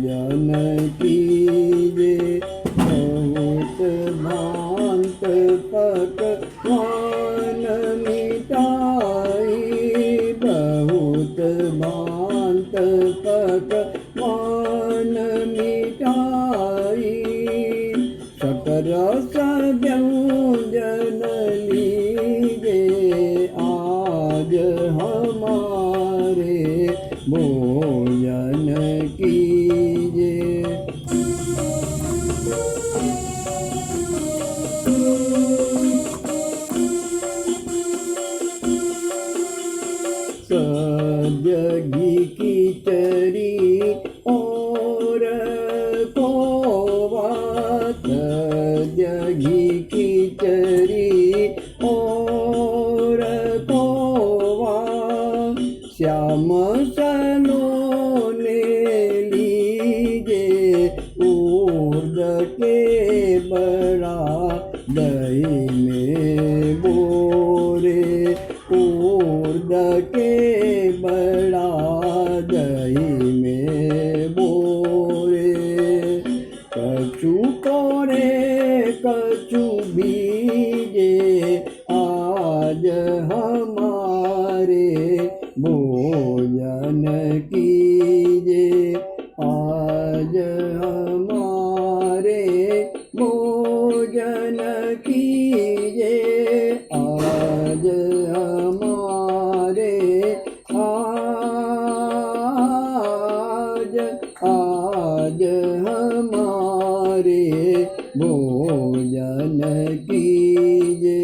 भोजन कीजे बहुत भांत पकवान मिठाई बहुत भांत पकवान मिठाई सकल व्यंजन लीजे आज हमारे भोजन कीजे। सब्ज घी खिचड़ी और खोवा सब्ज घी खिचड़ी और खोवा श्याम सलोने लीजे उर्द के बड़ा दही में बोरे उर्द के बड़ा दही में बोरे कछु कोरे कछु बीजे आज हमारे भोजन कीजे आज हमारे भोजन कीजे आज हमारे आज हमारे भोजन कीजे।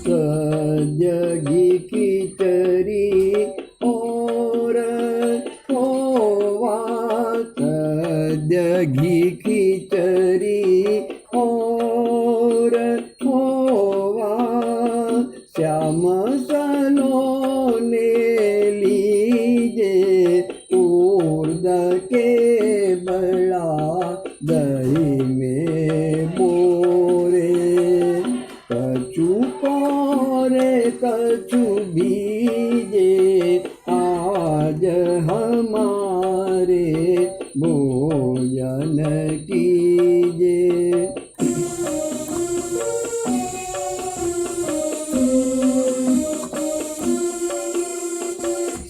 सब्ज घी खिचड़ी और खोवा सब्ज घी खिचड़ी और खोवा श्याम सलोने लीजे उर्द के बड़ा दही में बोरे कछु कोरे कछु बीजे आज हमारे भोजन कीजे।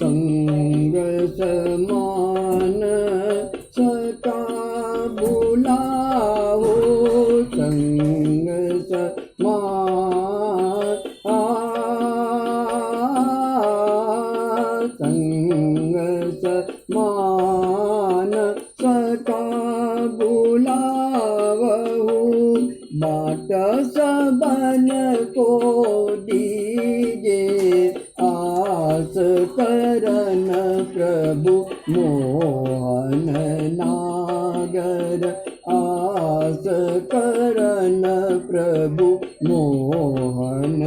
संग समान सका बुलाओ संग समान संग समान सका बुलावहु बाट सबन को दीजे आस करन प्रभु मोहन नागर आस करन प्रभु मोहन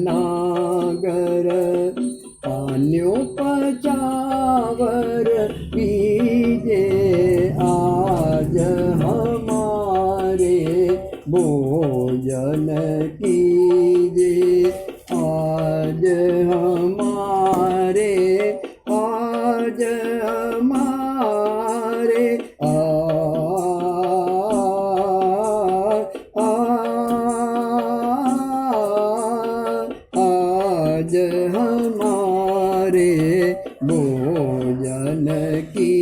नागर पान्यो पचावर पीजे आज हमारे भोजन कीजे आज हमारे आज हमारे आज हमारे भोजन की